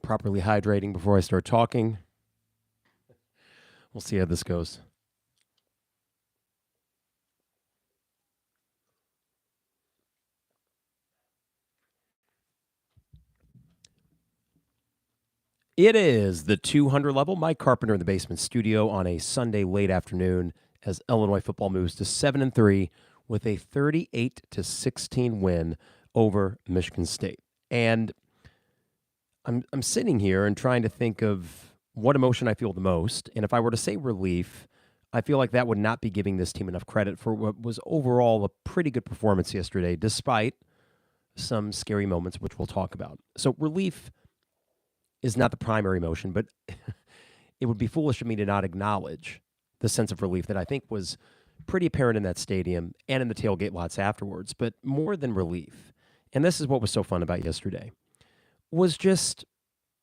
Properly hydrating before I start talking. We'll see how this goes. It is the 200 level. Mike Carpenter in the basement studio on a Sunday late afternoon as Illinois football moves to 7-3 with a 38-16 win over Michigan State. And I'm sitting here and trying to think of what emotion I feel the most. And if I were to say relief, I feel like that would not be giving this team enough credit for what was overall a pretty good performance yesterday, despite some scary moments, which we'll talk about. So relief is not the primary emotion, but it would be foolish of me to not acknowledge the sense of relief that I think was pretty apparent in that stadium and in the tailgate lots afterwards. But more than relief, and this is what was so fun about yesterday, was just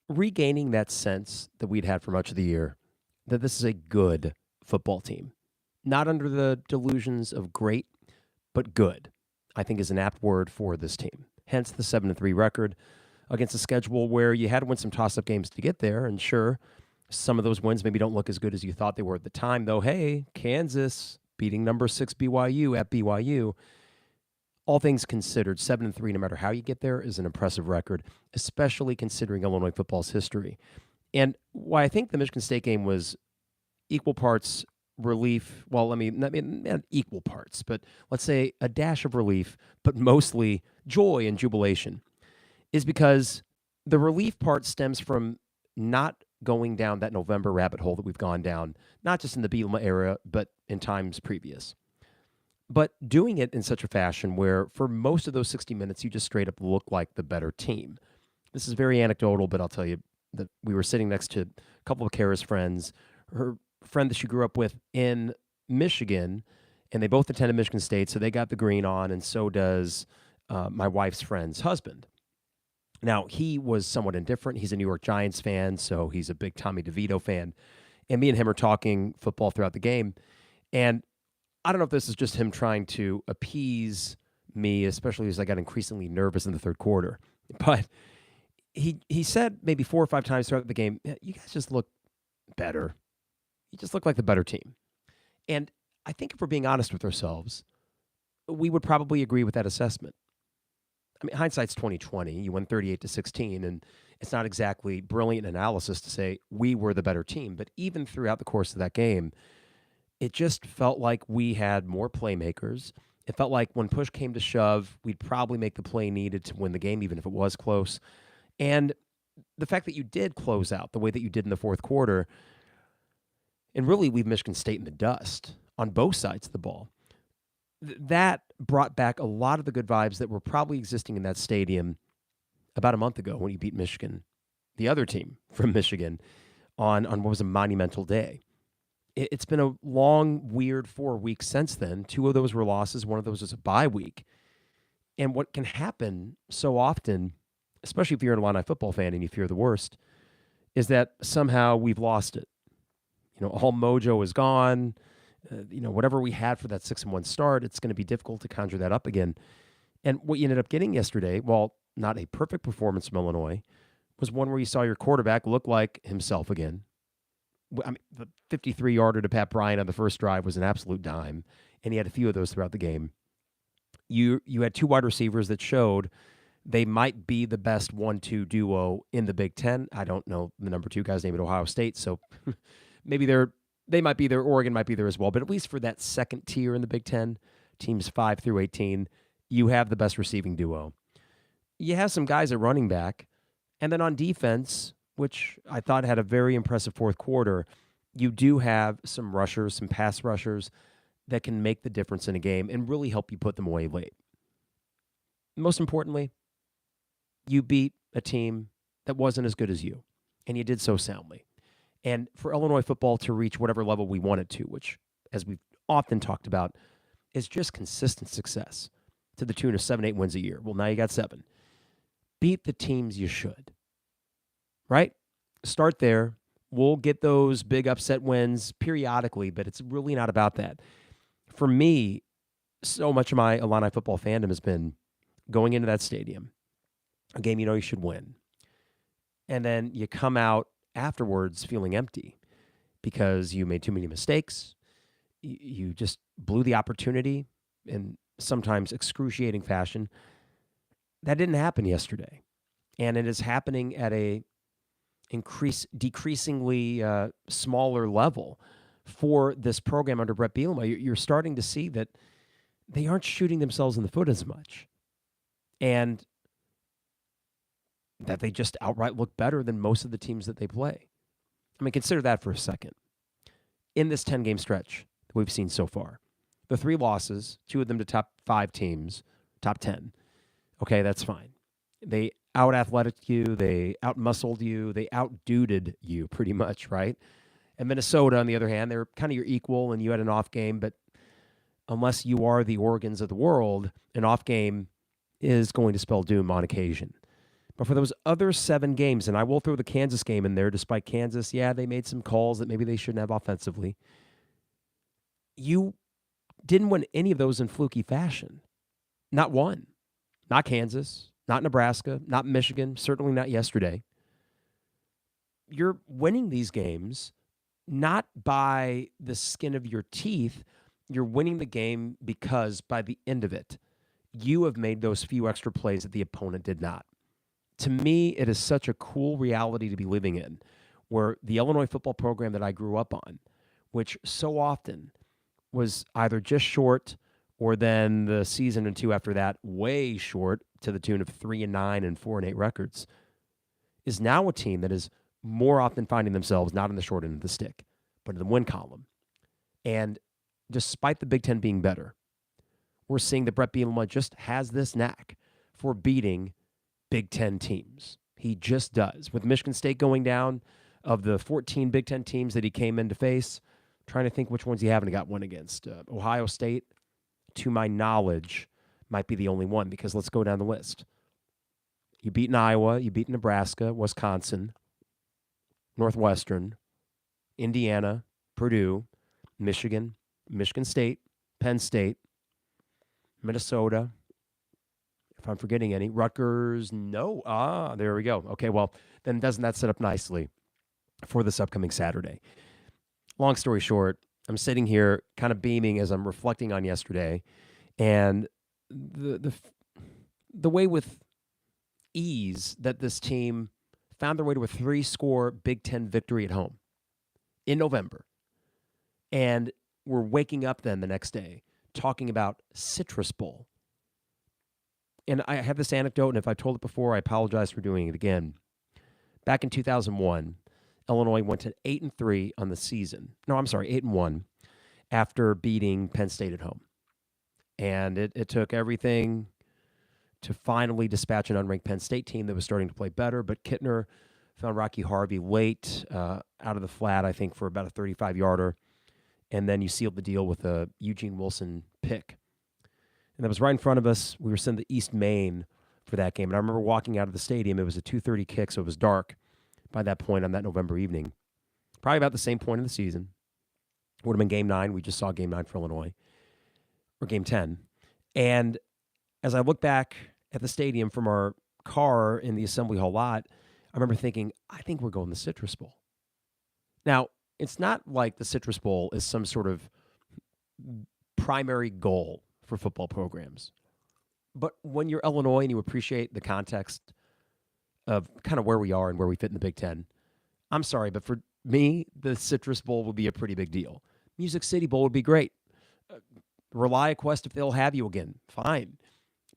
regaining that sense that we'd had for much of the year that this is a good football team. Not under the delusions of great, but good, I think is an apt word for this team. Hence the 7-3 record against a schedule where you had to win some toss-up games to get there. And sure, some of those wins maybe don't look as good as you thought they were at the time, though. Hey, Kansas beating number 6 BYU at BYU. All things considered, 7-3, no matter how you get there, is an impressive record, especially considering Illinois football's history. And why I think the Michigan State game was equal parts relief, well, not equal parts, but let's say a dash of relief, but mostly joy and jubilation, is because the relief part stems from not going down that November rabbit hole that we've gone down, not just in the Bielema era, but in times previous. But doing it in such a fashion where for most of those 60 minutes, you just straight up look like the better team. This is very anecdotal, but I'll tell you that we were sitting next to a couple of Kara's friends, her friend that she grew up with in Michigan, and they both attended Michigan State, so they got the green on, and so does my wife's friend's husband. Now, he was somewhat indifferent. He's a New York Giants fan, so he's a big Tommy DeVito fan. And me and him are talking football throughout the game. And I don't know if this is just him trying to appease me, especially as I got increasingly nervous in the third quarter. But he said maybe 4 or 5 times throughout the game, you guys just look better. You just look like the better team. And I think if we're being honest with ourselves, we would probably agree with that assessment. I mean, hindsight's 20/20. You won 38-16, and it's not exactly brilliant analysis to say we were the better team. But even throughout the course of that game, it just felt like we had more playmakers. It felt like when push came to shove, we'd probably make the play needed to win the game, even if it was close. And the fact that you did close out the way that you did in the fourth quarter and really leave Michigan State in the dust on both sides of the ball, that brought back a lot of the good vibes that were probably existing in that stadium about a month ago when you beat Michigan, the other team from Michigan, on what was a monumental day. It's been a long, weird 4 weeks since then. 2 of those were losses. One of those was a bye week. And what can happen so often, especially if you're an Illini football fan and you fear the worst, is that somehow we've lost it. All mojo is gone. Whatever we had for that 6-1 start, it's going to be difficult to conjure that up again. And what you ended up getting yesterday, while not a perfect performance from Illinois, was one where you saw your quarterback look like himself again. I mean, the 53-yarder to Pat Bryant on the first drive was an absolute dime, and he had a few of those throughout the game. You had 2 wide receivers that showed they might be the best 1-2 duo in the Big Ten. I don't know the number 2 guy's name at Ohio State, so maybe they might be there. Oregon might be there as well. But at least for that second tier in the Big Ten, teams 5 through 18, you have the best receiving duo. You have some guys at running back. And then on defense, which I thought had a very impressive fourth quarter, you do have some rushers, some pass rushers that can make the difference in a game and really help you put them away late. Most importantly, you beat a team that wasn't as good as you, and you did so soundly. And for Illinois football to reach whatever level we want it to, which, as we've often talked about, is just consistent success to the tune of 7-8 wins a year. Well, now you got 7. Beat the teams you should, right? Start there. We'll get those big upset wins periodically, but it's really not about that. For me, so much of my Illini football fandom has been going into that stadium, a game you know you should win, and then you come out afterwards feeling empty because you made too many mistakes, you just blew the opportunity in sometimes excruciating fashion. That didn't happen yesterday, and it is happening at a decreasingly smaller level for this program under Brett Bielema. You're starting to see that they aren't shooting themselves in the foot as much, and that they just outright look better than most of the teams that they play. I mean, consider that for a second. In this 10-game stretch that we've seen so far, the 3 losses, 2 of them to top 5 teams, top 10. Okay, that's fine. They out-athletic you, they out-muscled you, they out-duded you pretty much, right? And Minnesota, on the other hand, they're kind of your equal, and you had an off game, but unless you are the Oregons of the world, an off game is going to spell doom on occasion. But for those other 7 games, and I will throw the Kansas game in there, despite Kansas, yeah, they made some calls that maybe they shouldn't have offensively. You didn't win any of those in fluky fashion. Not one. Not Kansas, not Nebraska, not Michigan, certainly not yesterday. You're winning these games not by the skin of your teeth. You're winning the game because by the end of it, you have made those few extra plays that the opponent did not. To me, it is such a cool reality to be living in, where the Illinois football program that I grew up on, which so often was either just short or then the season or 2 after that way short to the tune of 3-9 and 4-8 records, is now a team that is more often finding themselves not in the short end of the stick, but in the win column. And despite the Big Ten being better, we're seeing that Brett Bielema just has this knack for beating Big Ten teams. He just does. With Michigan State going down, of the 14 Big Ten teams that he came in to face, trying to think which ones he haven't got one against. Ohio State, to my knowledge, might be the only one, because let's go down the list. You beat Iowa, you beat Nebraska, Wisconsin, Northwestern, Indiana, Purdue, Michigan, Michigan State, Penn State, Minnesota. If I'm forgetting any, Rutgers, no. There we go. Okay, well, then doesn't that set up nicely for this upcoming Saturday? Long story short, I'm sitting here kind of beaming as I'm reflecting on yesterday, and the way with ease that this team found their way to a 3-score Big Ten victory at home in November. And we're waking up then the next day talking about Citrus Bowl. And I have this anecdote, and if I've told it before, I apologize for doing it again. Back in 2001, Illinois went to 8-3 on the season. No, I'm sorry, 8-1 after beating Penn State at home. And it took everything to finally dispatch an unranked Penn State team that was starting to play better, but Kittner found Rocky Harvey late out of the flat, I think, for about a 35-yarder. And then you sealed the deal with a Eugene Wilson pick. And that was right in front of us. We were sent to East Maine for that game. And I remember walking out of the stadium. It was a 2:30 kick, so it was dark by that point on that November evening. Probably about the same point in the season. Would have been Game 9. We just saw Game 9 for Illinois. Or Game 10. And as I look back at the stadium from our car in the Assembly Hall lot, I remember thinking, I think we're going to the Citrus Bowl. Now, it's not like the Citrus Bowl is some sort of primary goal for football programs. But when you're Illinois and you appreciate the context of kind of where we are and where we fit in the Big Ten, I'm sorry, but for me, the Citrus Bowl would be a pretty big deal. Music City Bowl would be great. ReliaQuest, if they'll have you again, fine.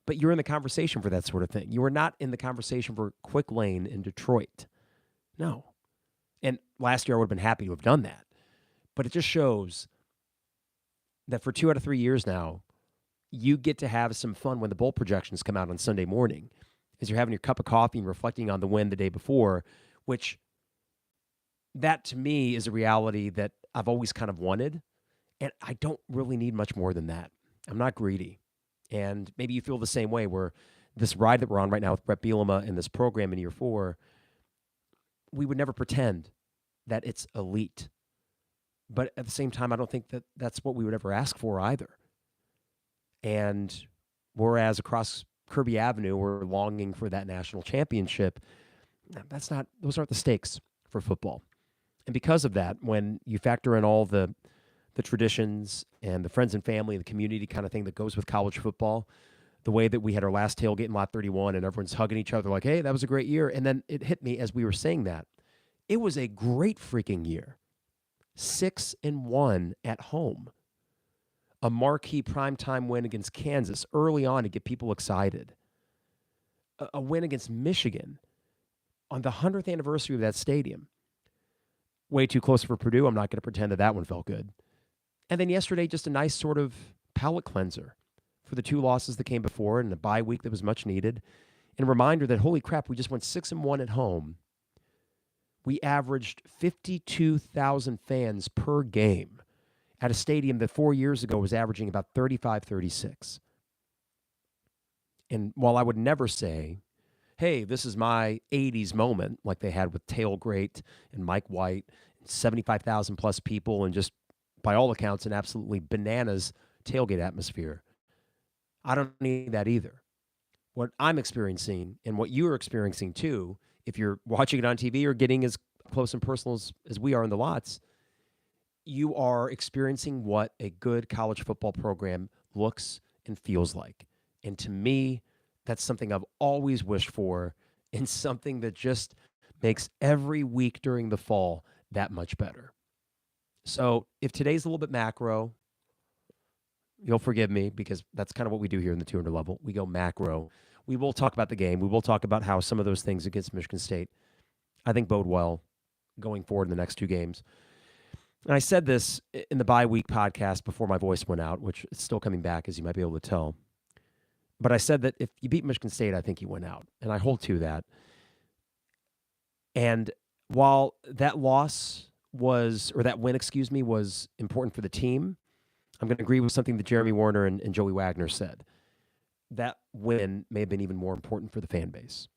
But you're in the conversation for that sort of thing. You are not in the conversation for Quick Lane in Detroit. No. And last year I would have been happy to have done that. But it just shows that for 2 out of 3 years now, you get to have some fun when the bowl projections come out on Sunday morning, as you're having your cup of coffee and reflecting on the win the day before, which that to me is a reality that I've always kind of wanted. And I don't really need much more than that. I'm not greedy. And maybe you feel the same way, where this ride that we're on right now with Brett Bielema and this program in year 4, we would never pretend that it's elite. But at the same time, I don't think that that's what we would ever ask for either. And whereas across Kirby Avenue were longing for that national championship. Those aren't the stakes for football. And because of that, when you factor in all the traditions and the friends and family, the community kind of thing that goes with college football, the way that we had our last tailgate in Lot 31 and everyone's hugging each other like, hey, that was a great year. And then it hit me as we were saying that. It was a great freaking year. 6-1 at home. A marquee primetime win against Kansas early on to get people excited. A win against Michigan on the 100th anniversary of that stadium. Way too close for Purdue. I'm not going to pretend that one felt good. And then yesterday, just a nice sort of palate cleanser for the two losses that came before and a bye week that was much needed. And a reminder that, holy crap, we just went 6-1 at home. We averaged 52,000 fans per game at a stadium that 4 years ago was averaging about 35, 36. And while I would never say, hey, this is my 80s moment, like they had with Tailgate and Mike White, and 75,000 plus people, and just, by all accounts, an absolutely bananas tailgate atmosphere. I don't need that either. What I'm experiencing, and what you're experiencing too, if you're watching it on TV or getting as close and personal as we are in the lots, you are experiencing what a good college football program looks and feels like. And to me, that's something I've always wished for, and something that just makes every week during the fall that much better. So if today's a little bit macro, you'll forgive me, because that's kind of what we do here in the 200 level. We go macro. We will talk about the game. We will talk about how some of those things against Michigan State, I think, bode well going forward in the next two games. And I said this in the bye week podcast before my voice went out, which is still coming back, as you might be able to tell. But I said that if you beat Michigan State, I think you win out. And I hold to that. And while that win, was important for the team, I'm going to agree with something that Jeremy Warner and Joey Wagner said. That win may have been even more important for the fan base.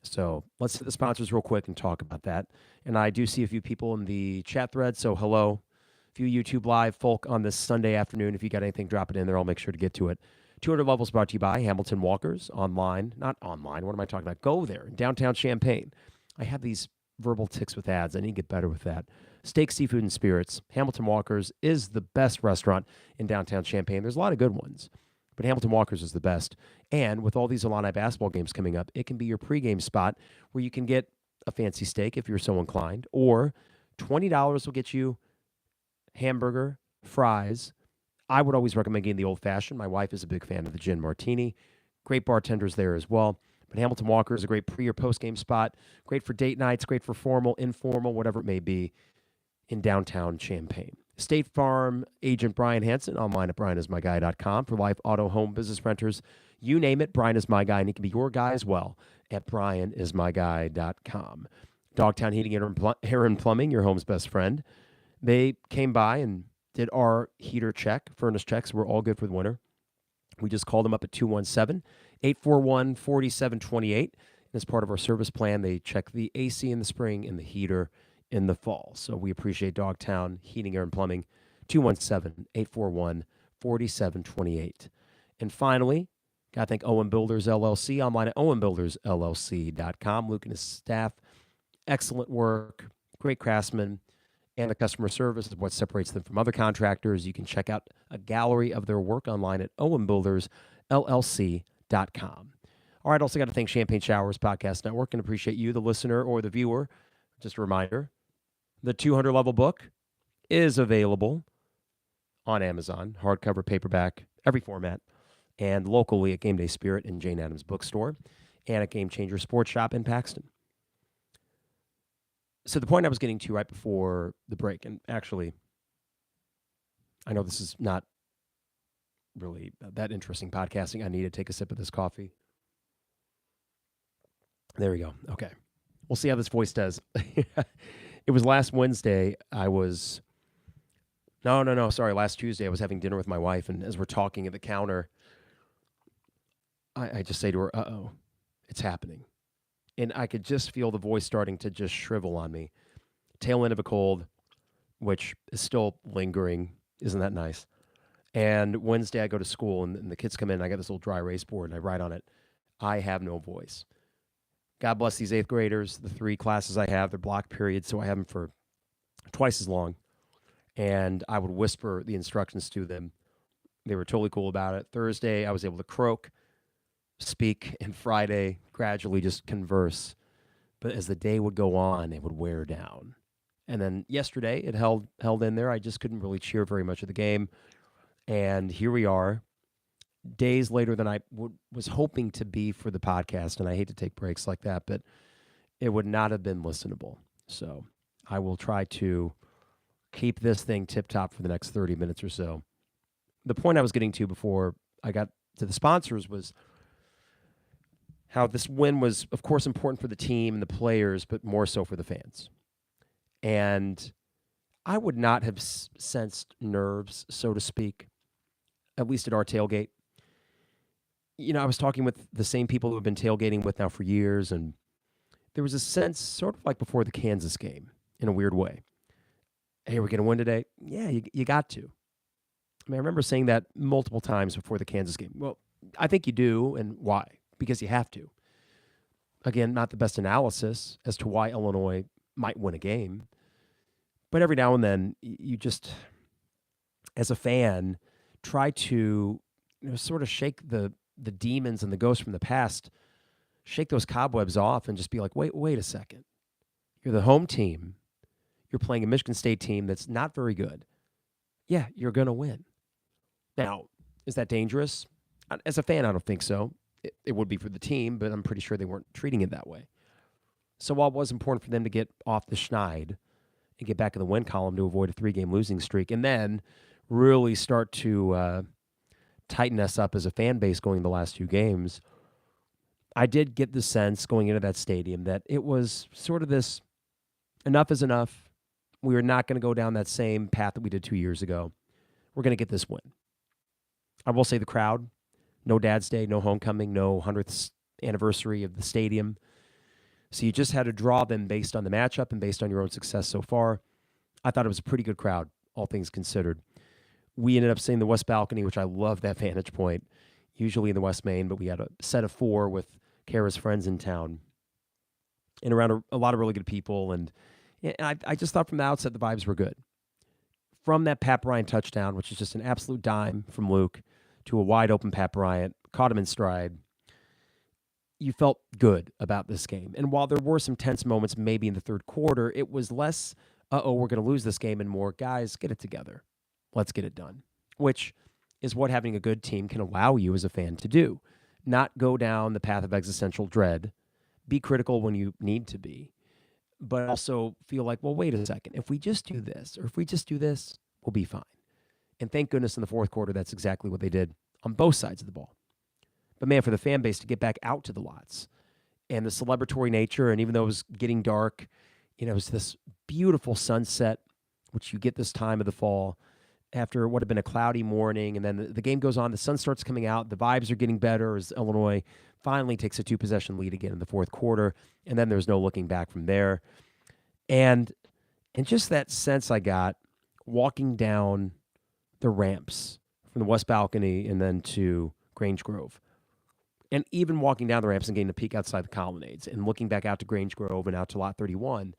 So let's hit the sponsors real quick and talk about that. And I do see a few people in the chat thread, so hello. A few YouTube Live folk on this Sunday afternoon. If you got anything, drop it in there. I'll make sure to get to it. 200 Levels brought to you by Hamilton Walkers, not online. What am I talking about? Go there in downtown Champaign. I have these verbal tics with ads. I need to get better with that. Steak, seafood, and spirits. Hamilton Walkers is the best restaurant in downtown Champaign. There's a lot of good ones, but Hamilton Walkers is the best. And with all these Illini basketball games coming up, it can be your pregame spot where you can get a fancy steak if you're so inclined, or $20 will get you hamburger, fries. I would always recommend getting the old-fashioned. My wife is a big fan of the gin martini. Great bartenders there as well. But Hamilton Walker is a great pre- or post-game spot. Great for date nights, great for formal, informal, whatever it may be in downtown Champaign. State Farm agent Brian Hansen, online at brianismyguy.com for life, auto, home, business renters. You name it, Brian is my guy, and he can be your guy as well at brianismyguy.com. Dogtown Heating and Plumbing, your home's best friend. They came by and did our heater check, furnace checks. We're all good for the winter. We just called them up at 217-841-4728. And as part of our service plan, they check the AC in the spring and the heater in the fall. So we appreciate Dogtown Heating, Air, and Plumbing, 217-841-4728. And finally, got to thank Owen Builders, LLC, online at owenbuildersllc.com. Luke and his staff, excellent work, great craftsmen, and the customer service is what separates them from other contractors. You can check out a gallery of their work online at owenbuildersllc.com. All right, also got to thank Champagne Showers Podcast Network and appreciate you, the listener or the viewer. Just a reminder, the 200 level book is available on Amazon, hardcover, paperback, every format, and locally at Game Day Spirit and Jane Addams Bookstore, and at Game Changer Sports Shop in Paxton. So the point I was getting to right before the break, and actually, I know this is not really that interesting podcasting. I need to take a sip of this coffee. There we go. Okay. We'll see how this voice does. It was last Wednesday. Last Tuesday, I was having dinner with my wife, and as we're talking at the counter, I just say to her, uh-oh, it's happening. And I could just feel the voice starting to just shrivel on me. Tail end of a cold, which is still lingering. Isn't that nice? And Wednesday, I go to school, and the kids come in, and I got this little dry erase board, and I write on it, I have no voice. God bless these eighth graders. The 3 classes I have, they're block periods, so I have them for twice as long. And I would whisper the instructions to them. They were totally cool about it. Thursday, I was able to croak, speak, and Friday, gradually just converse. But as the day would go on, it would wear down. And then yesterday, it held in there. I just couldn't really cheer very much of the game. And here we are, days later than I was hoping to be for the podcast. And I hate to take breaks like that, but it would not have been listenable. So I will try to keep this thing tip-top for the next 30 minutes or so. The point I was getting to before I got to the sponsors was how this win was, of course, important for the team and the players, but more so for the fans. And I would not have sensed nerves, so to speak, at least at our tailgate. You know, I was talking with the same people who have been tailgating with now for years, and there was a sense sort of like before the Kansas game in a weird way. Hey, we're going to win today? Yeah, you got to. I mean, I remember saying that multiple times before the Kansas game. Well, I think you do, and why? Because you have to. Again, not the best analysis as to why Illinois might win a game. But every now and then, you just, as a fan, try to sort of shake the demons and the ghosts from the past, shake those cobwebs off and just be like, wait a second. You're the home team. You're playing a Michigan State team that's not very good. Yeah, you're going to win. Now, is that dangerous? As a fan, I don't think so. It would be for the team, but I'm pretty sure they weren't treating it that way. So while it was important for them to get off the schneid and get back in the win column to avoid a 3-game losing streak, and then really start to tighten us up as a fan base going the last 2 games, I did get the sense going into that stadium that it was sort of this, enough is enough. We are not going to go down that same path that we did 2 years ago. We're going to get this win. I will say the crowd, no Dad's Day, no homecoming, no 100th anniversary of the stadium. So you just had to draw them based on the matchup and based on your own success so far. I thought it was a pretty good crowd, all things considered. We ended up seeing the West Balcony, which I love that vantage point, usually in the West Main, but we had a set of 4 with Kara's friends in town and around a lot of really good people. And I just thought from the outset the vibes were good. From that Pat Bryant touchdown, which is just an absolute dime from Luke, to a wide-open Pat Bryant, caught him in stride, you felt good about this game. And while there were some tense moments maybe in the third quarter, it was less, we're going to lose this game, and more, guys, get it together. Let's get it done, which is what having a good team can allow you as a fan to do. Not go down the path of existential dread, be critical when you need to be, but also feel like, well, wait a second. If we just do this, or if we just do this, we'll be fine. And thank goodness in the fourth quarter, that's exactly what they did on both sides of the ball. But man, for the fan base to get back out to the lots and the celebratory nature, and even though it was getting dark, it was this beautiful sunset, which you get this time of the fall after what had been a cloudy morning. And then the game goes on, the sun starts coming out, the vibes are getting better as Illinois finally takes a 2-possession lead again in the fourth quarter. And then there's no looking back from there. And just that sense I got walking down the ramps from the West Balcony and then to Grange Grove. And even walking down the ramps and getting a peek outside the colonnades and looking back out to Grange Grove and out to Lot 31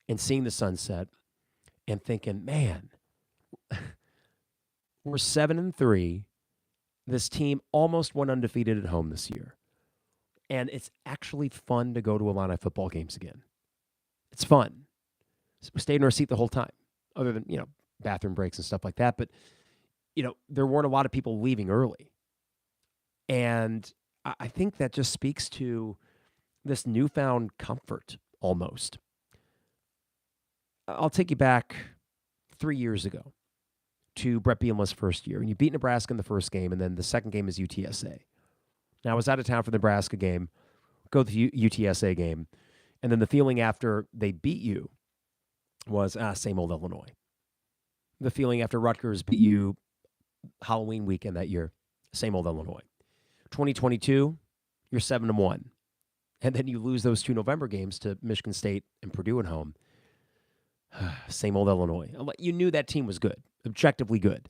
and seeing the sunset and thinking, man, we're 7-3. This team almost went undefeated at home this year. And it's actually fun to go to Illini football games again. It's fun. We stayed in our seat the whole time, other than, bathroom breaks and stuff like that. But, there weren't a lot of people leaving early. And I think that just speaks to this newfound comfort almost. I'll take you back 3 years ago to Brett Bielema's first year. And you beat Nebraska in the first game, and then the second game is UTSA. Now, I was out of town for the Nebraska game, go to the UTSA game, and then the feeling after they beat you was, same old Illinois. The feeling after Rutgers beat you Halloween weekend that year, same old Illinois. 2022, you're 7-1. And then you lose those 2 November games to Michigan State and Purdue at home. Same old Illinois. You knew that team was good, objectively good,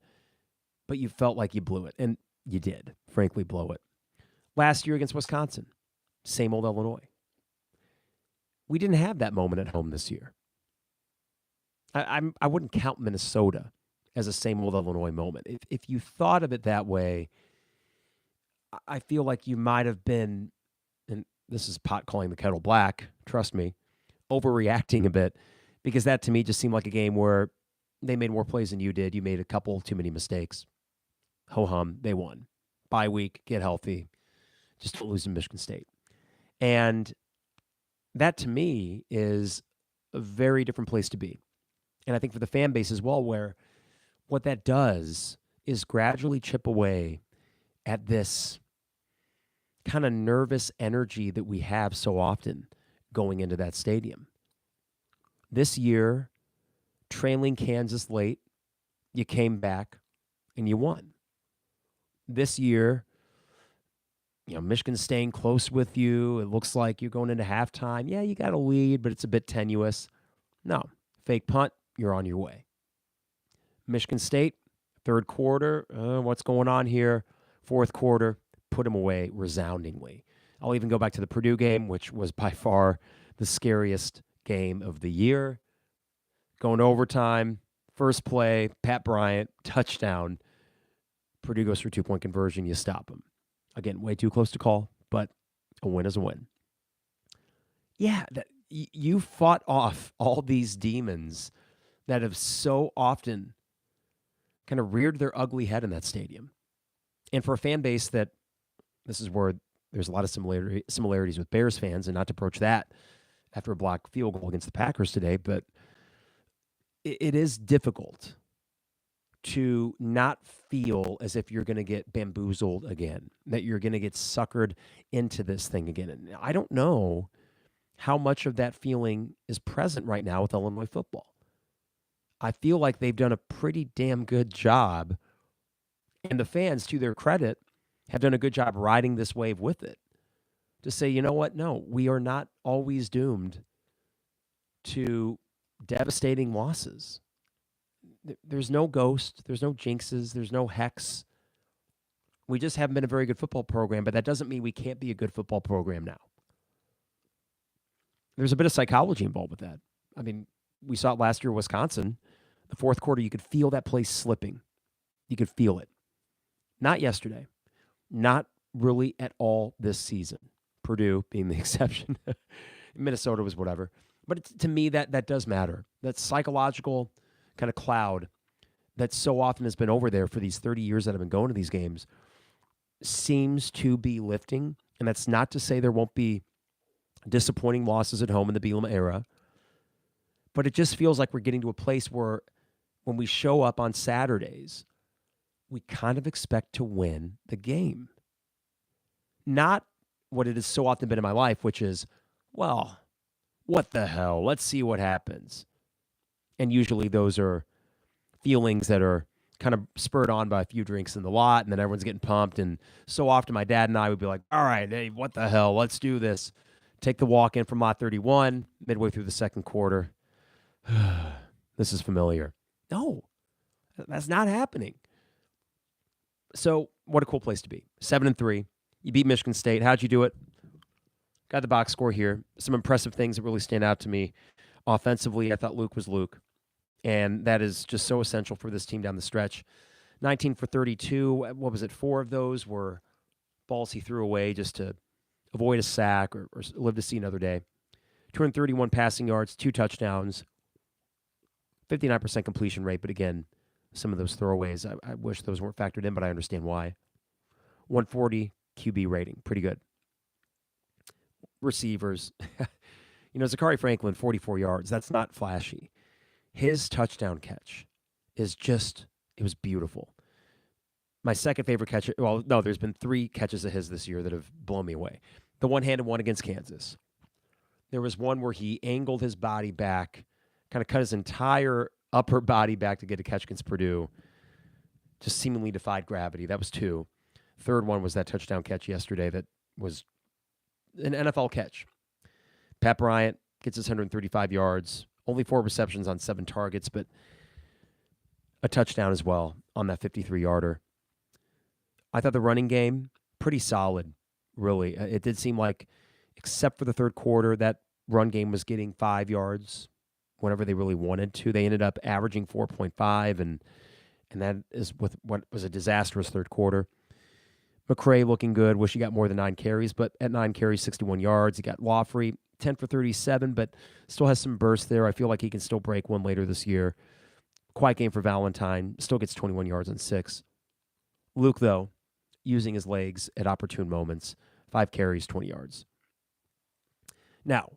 but you felt like you blew it. And you did, frankly, blow it. Last year against Wisconsin, same old Illinois. We didn't have that moment at home this year. I wouldn't count Minnesota as a same old Illinois moment. If you thought of it that way, I feel like you might have been, and this is pot calling the kettle black, trust me, overreacting a bit, because that to me just seemed like a game where they made more plays than you did. You made a couple too many mistakes. Ho-hum, they won. Bye week, get healthy. Just don't lose to Michigan State. And that to me is a very different place to be. And I think for the fan base as well, where what that does is gradually chip away at this kind of nervous energy that we have so often going into that stadium. This year, trailing Kansas late, you came back and you won. This year, Michigan's staying close with you. It looks like you're going into halftime. Yeah, you got a lead, but it's a bit tenuous. No, fake punt, you're on your way. Michigan State, third quarter, what's going on here? Fourth quarter, put them away resoundingly. I'll even go back to the Purdue game, which was by far the scariest game of the year. Going to overtime, first play, Pat Bryant, touchdown. Purdue goes for a 2-point conversion. You stop them. Again, way too close to call, but a win is a win. Yeah, you fought off all these demons that have so often kind of reared their ugly head in that stadium. And for a fan base that, this is where there's a lot of similarities with Bears fans, and not to approach that after a blocked field goal against the Packers today, but it is difficult to not feel as if you're going to get bamboozled again, that you're going to get suckered into this thing again. And I don't know how much of that feeling is present right now with Illinois football. I feel like they've done a pretty damn good job, and the fans, to their credit, have done a good job riding this wave with it. To say, you know what? No, we are not always doomed to devastating losses. There's no ghost. There's no jinxes. There's no hex. We just haven't been a very good football program, but that doesn't mean we can't be a good football program now. There's a bit of psychology involved with that. I mean, we saw it last year in Wisconsin. The fourth quarter, you could feel that place slipping. You could feel it. Not yesterday. Not really at all this season. Purdue being the exception. Minnesota was whatever. But to me, that does matter. That psychological kind of cloud that so often has been over there for these 30 years that I've been going to these games seems to be lifting. And that's not to say there won't be disappointing losses at home in the Bielema era. But it just feels like we're getting to a place where when we show up on Saturdays, we kind of expect to win the game. Not what it has so often been in my life, which is, well, what the hell? Let's see what happens. And usually those are feelings that are kind of spurred on by a few drinks in the lot, and then everyone's getting pumped. And so often my dad and I would be like, all right, hey, what the hell? Let's do this. Take the walk in from lot 31, midway through the second quarter. This is familiar. No, that's not happening. So what a cool place to be. 7-3. You beat Michigan State. How'd you do it? Got the box score here. Some impressive things that really stand out to me. Offensively, I thought Luke was Luke. And that is just so essential for this team down the stretch. 19 for 32. What was it? 4 of those were balls he threw away just to avoid a sack or live to see another day. 231 passing yards, 2 touchdowns, 59% completion rate. But again, some of those throwaways, I wish those weren't factored in, but I understand why. 140 QB rating. Pretty good. Receivers. Zachary Franklin, 44 yards. That's not flashy. His touchdown catch is just, it was beautiful. My second favorite catch, well, no, there's been 3 catches of his this year that have blown me away. The one-handed one against Kansas. There was one where he angled his body back, kind of cut his entire upper body back to get a catch against Purdue. Just seemingly defied gravity. That was 2. Third one was that touchdown catch yesterday that was an NFL catch. Pat Bryant gets his 135 yards, only 4 receptions on 7 targets, but a touchdown as well on that 53-yarder. I thought the running game, pretty solid really. It did seem like, except for the third quarter, that run game was getting 5 yards whenever they really wanted to. They ended up averaging 4.5, and that is with what was a disastrous third quarter. McCray looking good. Wish he got more than 9 carries, but at 9 carries, 61 yards. He got Lawfrey, 10 for 37, but still has some burst there. I feel like he can still break one later this year. Quiet game for Valentine. Still gets 21 yards on 6. Luke, though, using his legs at opportune moments. 5 carries, 20 yards. Now,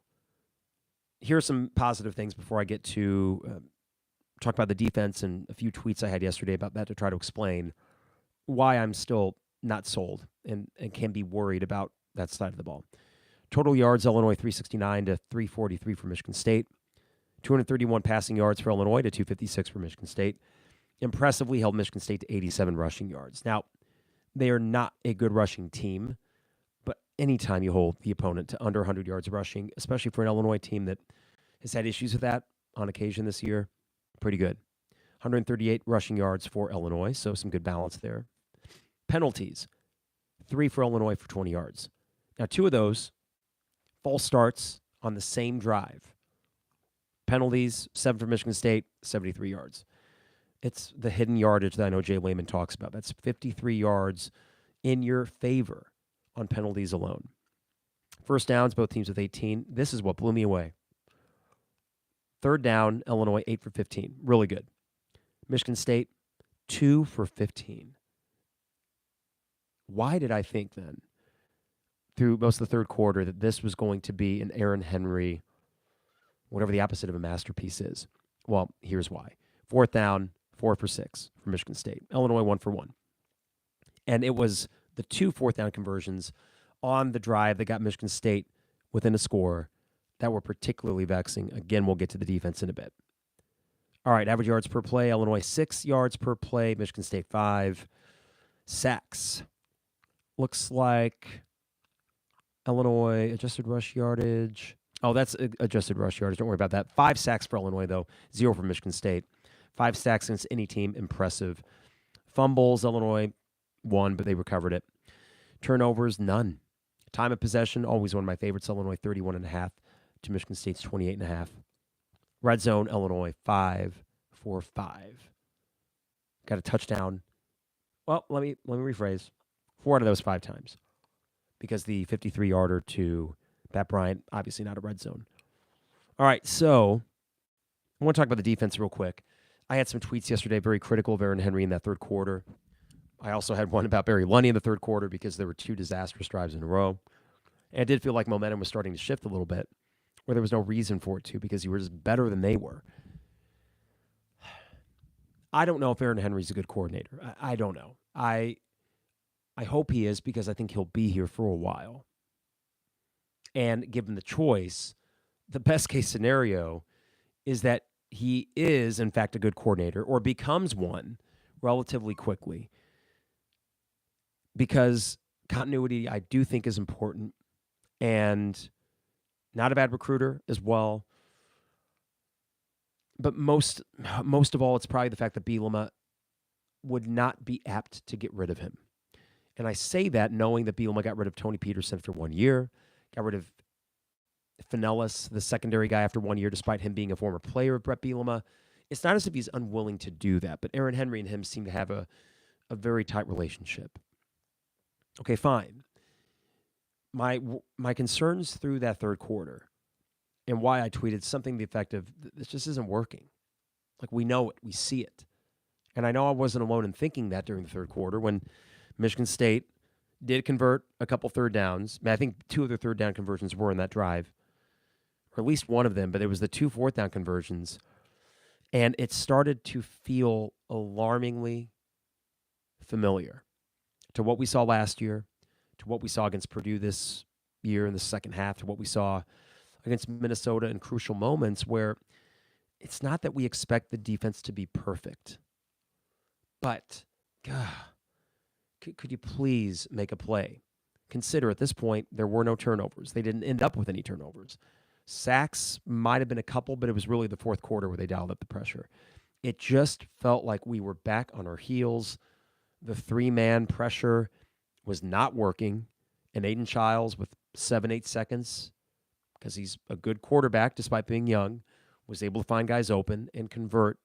here are some positive things before I get to talk about the defense and a few tweets I had yesterday about that to try to explain why I'm still not sold and can be worried about that side of the ball. Total yards, Illinois 369 to 343 for Michigan State. 231 passing yards for Illinois to 256 for Michigan State. Impressively held Michigan State to 87 rushing yards. Now, they are not a good rushing team, but anytime you hold the opponent to under 100 yards rushing, especially for an Illinois team that has had issues with that on occasion this year, pretty good. 138 rushing yards for Illinois, so some good balance there. Penalties, 3 for Illinois for 20 yards. Now, 2 of those, false starts on the same drive. Penalties, 7 for Michigan State, 73 yards. It's the hidden yardage that I know Jay Lehman talks about. That's 53 yards in your favor on penalties alone. First downs, both teams with 18. This is what blew me away. Third down, Illinois 8 for 15. Really good. Michigan State, 2 for 15. Why did I think then, through most of the third quarter, that this was going to be an Aaron Henry, whatever the opposite of a masterpiece is? Well, here's why. Fourth down, 4 for 6 for Michigan State. Illinois 1 for 1. And it was the 2 fourth down conversions on the drive that got Michigan State within a score that were particularly vexing. Again, we'll get to the defense in a bit. All right, average yards per play. Illinois 6 yards per play. Michigan State 5. Sacks. Looks like Illinois adjusted rush yardage. Oh, that's adjusted rush yardage. Don't worry about that. 5 sacks for Illinois, though. 0 for Michigan State. 5 sacks against any team. Impressive. Fumbles, Illinois 1, but they recovered it. Turnovers, none. Time of possession, always one of my favorites. Illinois 31.5 to Michigan State's 28.5. Red zone, Illinois 5 for 5. Got a touchdown. Well, let me rephrase. 4 out of those 5 times, because the 53-yarder to Pat Bryant, obviously not a red zone. All right, so I want to talk about the defense real quick. I had some tweets yesterday very critical of Aaron Henry in that third quarter. I also had one about Barry Lunny in the third quarter because there were 2 disastrous drives in a row. And it did feel like momentum was starting to shift a little bit, where there was no reason for it to, because you were just better than they were. I don't know if Aaron Henry's a good coordinator. I don't know. I hope he is, because I think he'll be here for a while. And given the choice, the best case scenario is that he is, in fact, a good coordinator, or becomes one relatively quickly. Because continuity, I do think, is important, and not a bad recruiter as well. But most of all, it's probably the fact that Bielema would not be apt to get rid of him. And I say that knowing that Bielema got rid of Tony Peterson after 1 year, got rid of Finellis, the secondary guy, after 1 year, despite him being a former player of Brett Bielema. It's not as if he's unwilling to do that, but Aaron Henry and him seem to have a very tight relationship. Okay, fine. My concerns through that third quarter, and why I tweeted something to the effect of, this just isn't working. Like, we know it. We see it. And I know I wasn't alone in thinking that during the third quarter when Michigan State did convert a couple third downs. I think 2 of their third down conversions were in that drive, or at least one of them, but it was the 2 fourth down conversions. And it started to feel alarmingly familiar to what we saw last year, to what we saw against Purdue this year in the second half, to what we saw against Minnesota in crucial moments, where it's not that we expect the defense to be perfect, but God, could you please make a play? Consider at this point, there were no turnovers. They didn't end up with any turnovers. Sacks might have been a couple, but it was really the fourth quarter where they dialed up the pressure. It just felt like we were back on our heels. The 3-man pressure was not working. and Aiden Childs with 7-8 seconds, because he's a good quarterback despite being young, was able to find guys open and convert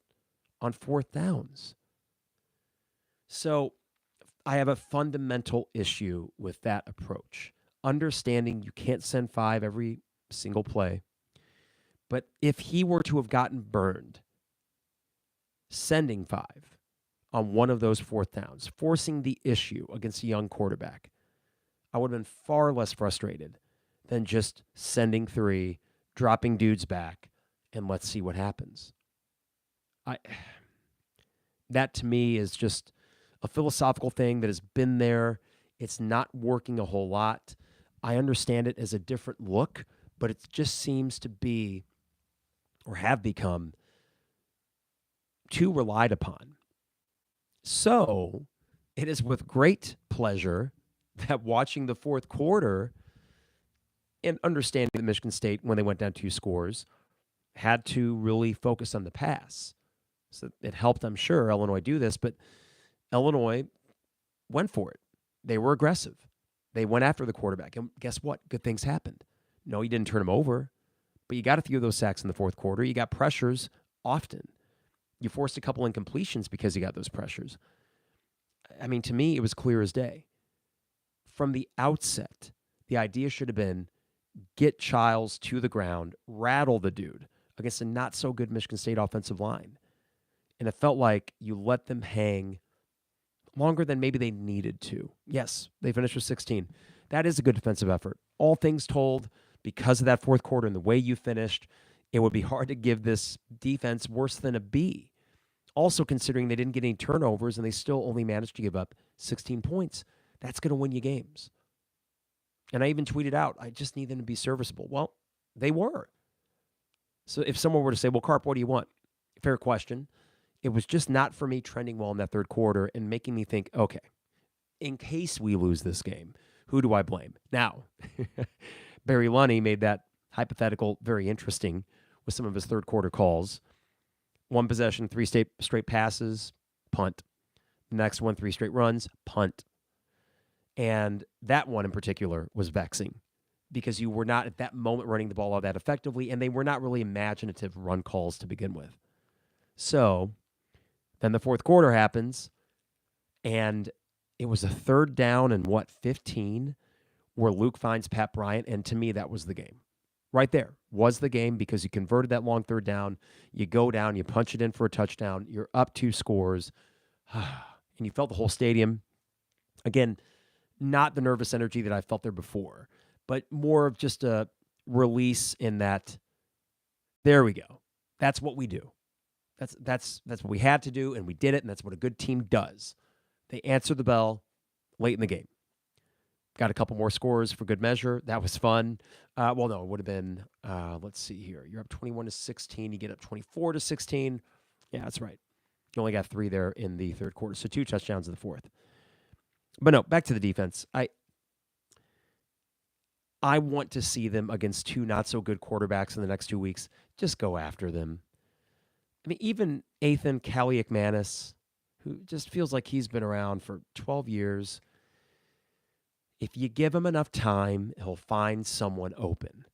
on fourth downs. So I have a fundamental issue with that approach. Understanding you can't send 5 every single play. But if he were to have gotten burned sending 5 on one of those fourth downs, forcing the issue against a young quarterback, I would have been far less frustrated than just sending 3, dropping dudes back, and let's see what happens. That to me is just a philosophical thing that has been there. It's not working a whole lot. I understand it as a different look, but it just seems to be, or have become, too relied upon. So it is with great pleasure that watching the fourth quarter and understanding that Michigan State, when they went down 2 scores, had to really focus on the pass. So it helped, I'm sure, Illinois do this, but Illinois went for it. They were aggressive. They went after the quarterback. And guess what? Good things happened. No, you didn't turn him over, but you got a few of those sacks in the fourth quarter. You got pressures often. You forced a couple incompletions because you got those pressures. I mean, to me, it was clear as day. From the outset, the idea should have been get Childs to the ground, rattle the dude against a not-so-good Michigan State offensive line. And it felt like you let them hang longer than maybe they needed to. Yes, they finished with 16. That is a good defensive effort. All things told, because of that fourth quarter and the way you finished, it would be hard to give this defense worse than a B. Also considering they didn't get any turnovers and they still only managed to give up 16 points. That's going to win you games. And I even tweeted out, I just need them to be serviceable. Well, they were. So if someone were to say, well, Carp, what do you want? Fair question. It was just not for me trending well in that third quarter and making me think, okay, in case we lose this game, who do I blame? Now, Barry Lunny made that hypothetical very interesting with some of his third quarter calls. 1 possession, 3 straight passes, punt. The next one, 3 straight runs, punt. And that one in particular was vexing because you were not at that moment running the ball all that effectively, and they were not really imaginative run calls to begin with. So then the fourth quarter happens, and it was a 3rd down and 15, where Luke finds Pat Bryant, and to me that was the game. Right there was the game because you converted that long 3rd down. You go down, you punch it in for a touchdown. You're up 2 scores, and you felt the whole stadium. Again, not the nervous energy that I felt there before, but more of just a release in that, there we go. That's what we do. That's what we had to do, and we did it, and that's what a good team does. They answered the bell late in the game. Got a couple more scores for good measure. That was fun. Well, no, it would have been, let's see here. You're up 21-16. You get up 24-16. Yeah, that's right. You only got 3 there in the third quarter, so 2 touchdowns in the fourth. But no, back to the defense. I want to see them against 2 not-so-good quarterbacks in the next 2 weeks. Just go after them. I mean, even Ethan Kaliakmanis, who just feels like he's been around for 12 years, if you give him enough time, he'll find someone open.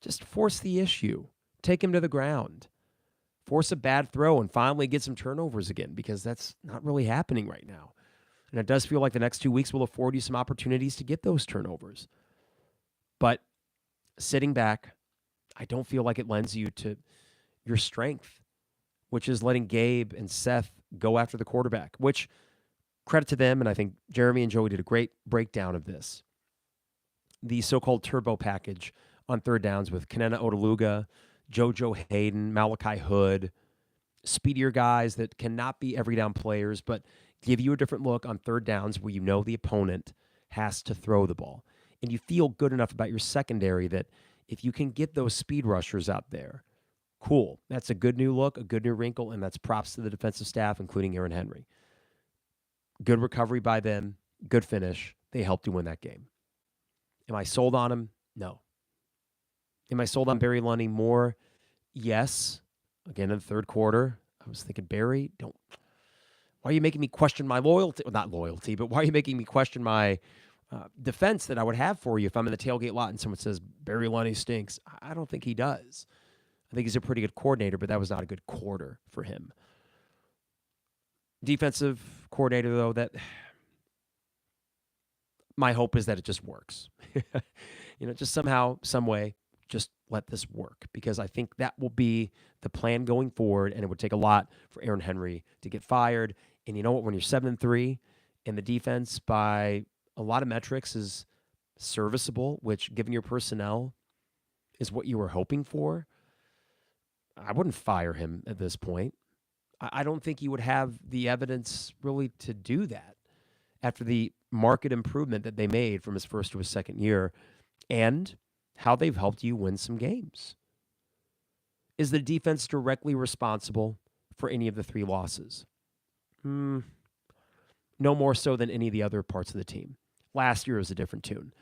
Just force the issue. Take him to the ground. Force a bad throw and finally get some turnovers again, because that's not really happening right now. And it does feel like the next 2 weeks will afford you some opportunities to get those turnovers. But sitting back, I don't feel like it lends you to your strength, which is letting Gabe and Seth go after the quarterback, which, credit to them, and I think Jeremy and Joey did a great breakdown of this. The so-called turbo package on 3rd downs with Kenena Otaluga, JoJo Hayden, Malachi Hood, speedier guys that cannot be every down players, but give you a different look on 3rd downs where you know the opponent has to throw the ball. And you feel good enough about your secondary that if you can get those speed rushers out there, cool. That's a good new look, a good new wrinkle, and that's props to the defensive staff, including Aaron Henry. Good recovery by them, good finish. They helped you win that game. Am I sold on him? No. Am I sold on Barry Lunny more? Yes. Again, in the third quarter, I was thinking, Barry, why are you making me question my loyalty? Well, not loyalty, but why are you making me question my defense that I would have for you if I'm in the tailgate lot and someone says Barry Lunny stinks. I don't think he does. I think he's a pretty good coordinator, but that was not a good quarter for him. Defensive coordinator, though, that my hope is that it just works. Just somehow, some way, just let this work, because I think that will be the plan going forward, and it would take a lot for Aaron Henry to get fired. And you know what? When you're 7-3 and the defense by a lot of metrics is serviceable, which given your personnel is what you were hoping for, I wouldn't fire him at this point. I don't think you would have the evidence really to do that after the market improvement that they made from his first to his second year and how they've helped you win some games. Is the defense directly responsible for any of the 3 losses? No more so than any of the other parts of the team. Last year was a different tune.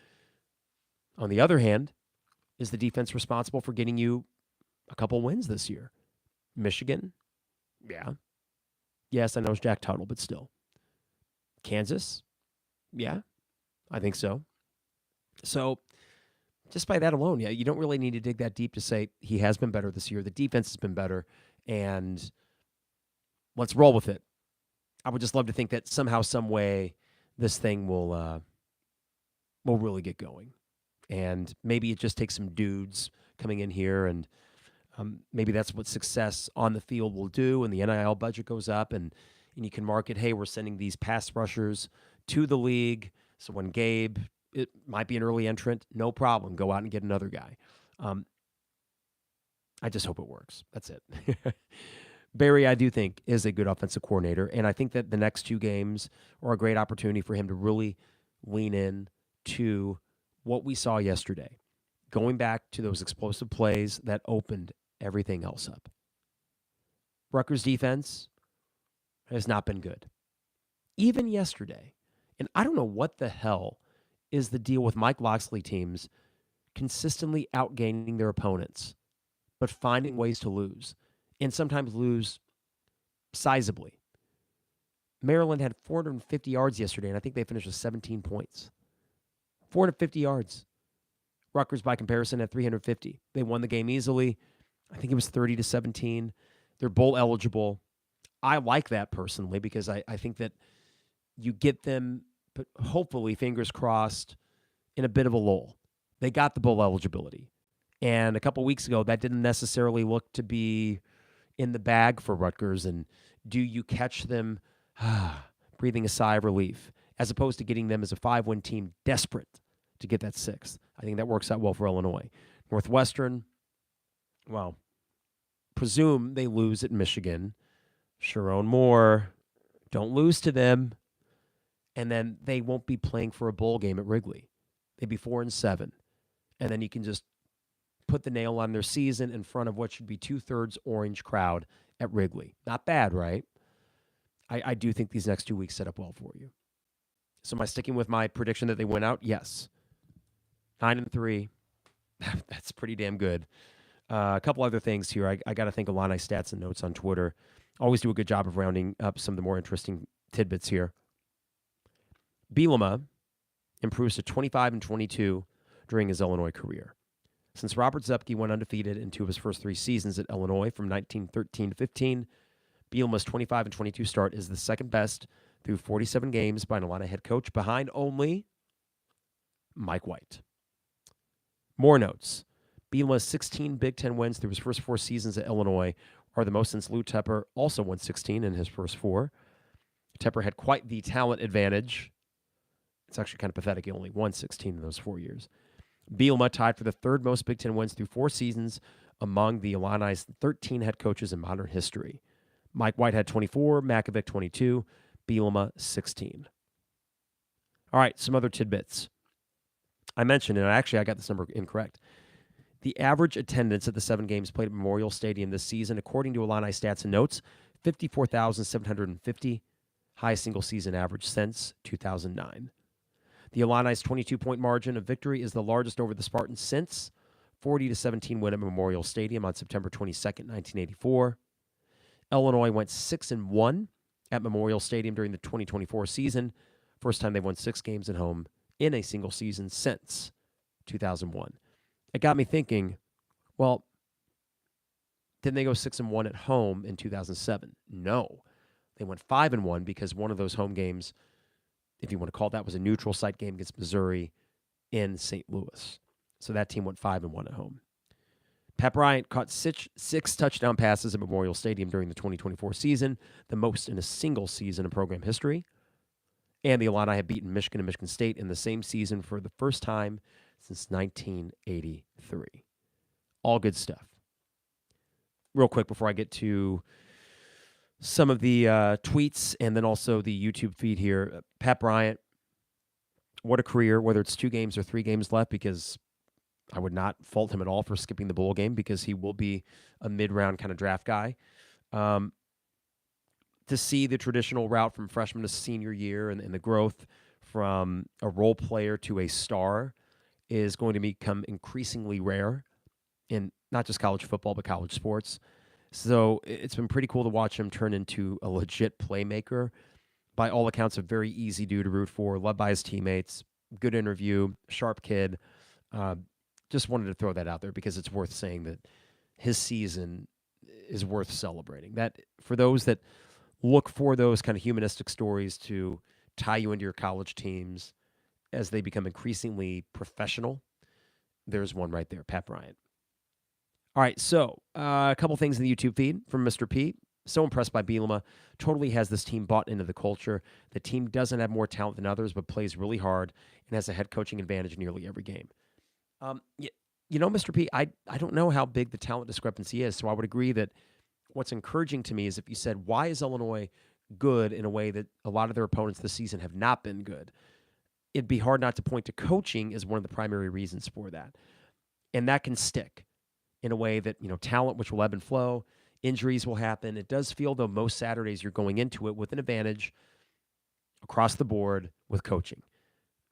On the other hand, is the defense responsible for getting you a couple wins this year? Michigan? Yeah. Yes, I know it's Jack Tuttle, but still. Kansas? Yeah, I think so. So just by that alone, yeah, you don't really need to dig that deep to say he has been better this year. The defense has been better, and let's roll with it. I would just love to think that somehow, some way, this thing will really get going. And maybe it just takes some dudes coming in here, and maybe that's what success on the field will do, and the NIL budget goes up, and you can market, hey, we're sending these pass rushers to the league, so when Gabe, it might be an early entrant, no problem, go out and get another guy. I just hope it works. That's it. Barry, I do think, is a good offensive coordinator, and I think that the next 2 games are a great opportunity for him to really lean in to what we saw yesterday, going back to those explosive plays that opened everything else up. Rutgers' defense has not been good, even yesterday. And I don't know what the hell is the deal with Mike Loxley teams consistently outgaining their opponents, but finding ways to lose, and sometimes lose sizably. Maryland had 450 yards yesterday, and I think they finished with 17 points. 450 yards. Rutgers, by comparison, had 350. They won the game easily. I think it was 30-17. They're bowl eligible. I like that personally because I think that you get them, but hopefully, fingers crossed, in a bit of a lull. They got the bowl eligibility. And a couple weeks ago, that didn't necessarily look to be in the bag for Rutgers. And do you catch them breathing a sigh of relief, as opposed to getting them as a 5-win team desperate to get that 6th? I think that works out well for Illinois. Northwestern, well, presume they lose at Michigan. Sharon Moore, don't lose to them. And then they won't be playing for a bowl game at Wrigley. They'd be 4-7. And then you can just put the nail on their season in front of what should be 2/3 orange crowd at Wrigley. Not bad, right? I do think these next 2 weeks set up well for you. So am I sticking with my prediction that they win out? Yes. 9-3. That's pretty damn good. A couple other things here. I got to thank Illini Stats and Notes on Twitter. Always do a good job of rounding up some of the more interesting tidbits here. Bielema improves to 25-22 during his Illinois career. Since Robert Zepke went undefeated in 2 of his first 3 seasons at Illinois from 1913-15, Bielema's 25-22 start is the second best through 47 games by an Illini head coach, behind only Mike White. More notes. Bielema's 16 Big Ten wins through his first 4 seasons at Illinois are the most since Lou Tepper also won 16 in his first 4. Tepper had quite the talent advantage. It's actually kind of pathetic. He only won 16 in those 4 years. Bielema tied for the 3rd most Big Ten wins through 4 seasons among the Illini's 13 head coaches in modern history. Mike White had 24, Makovic 22, Bielema 16. All right, some other tidbits. I mentioned, and actually I got this number incorrect. The average attendance at the 7 games played at Memorial Stadium this season, according to Illini Stats and Notes, 54,750, highest single-season average since 2009. The Illini's 22-point margin of victory is the largest over the Spartans since 40-17 win at Memorial Stadium on September 22nd, 1984. Illinois went 6-1 at Memorial Stadium during the 2024 season, first time they've won 6 games at home in a single season since 2001. It got me thinking, well, didn't they go 6-1 at home in 2007? No. They went 5-1 because one of those home games, if you want to call it that, was a neutral site game against Missouri in St. Louis. So that team went 5-1 at home. Pat Bryant caught six touchdown passes at Memorial Stadium during the 2024 season, the most in a single season in program history. And the Illini have beaten Michigan and Michigan State in the same season for the first time since 1983. All good stuff. Real quick before I get to some of the tweets and then also the YouTube feed here, Pat Bryant, what a career, whether it's 2 games or 3 games left, because I would not fault him at all for skipping the bowl game because he will be a mid-round kind of draft guy. To see the traditional route from freshman to senior year and the growth from a role player to a star is going to become increasingly rare in not just college football, but college sports. So it's been pretty cool to watch him turn into a legit playmaker. By all accounts, a very easy dude to root for, loved by his teammates, good interview, sharp kid. Just wanted to throw that out there because it's worth saying that his season is worth celebrating. That for those that look for those kind of humanistic stories to tie you into your college teams as they become increasingly professional, there's one right there, Pat Bryant. All right, so a couple things in the YouTube feed from Mr. P. So impressed by Bielema. Totally has this team bought into the culture. The team doesn't have more talent than others, but plays really hard and has a head coaching advantage nearly every game. Mr. P, I don't know how big the talent discrepancy is, so I would agree that what's encouraging to me is if you said, why is Illinois good in a way that a lot of their opponents this season have not been good? It'd be hard not to point to coaching as one of the primary reasons for that. And that can stick in a way that, talent, which will ebb and flow, injuries will happen. It does feel, though, most Saturdays you're going into it with an advantage across the board with coaching.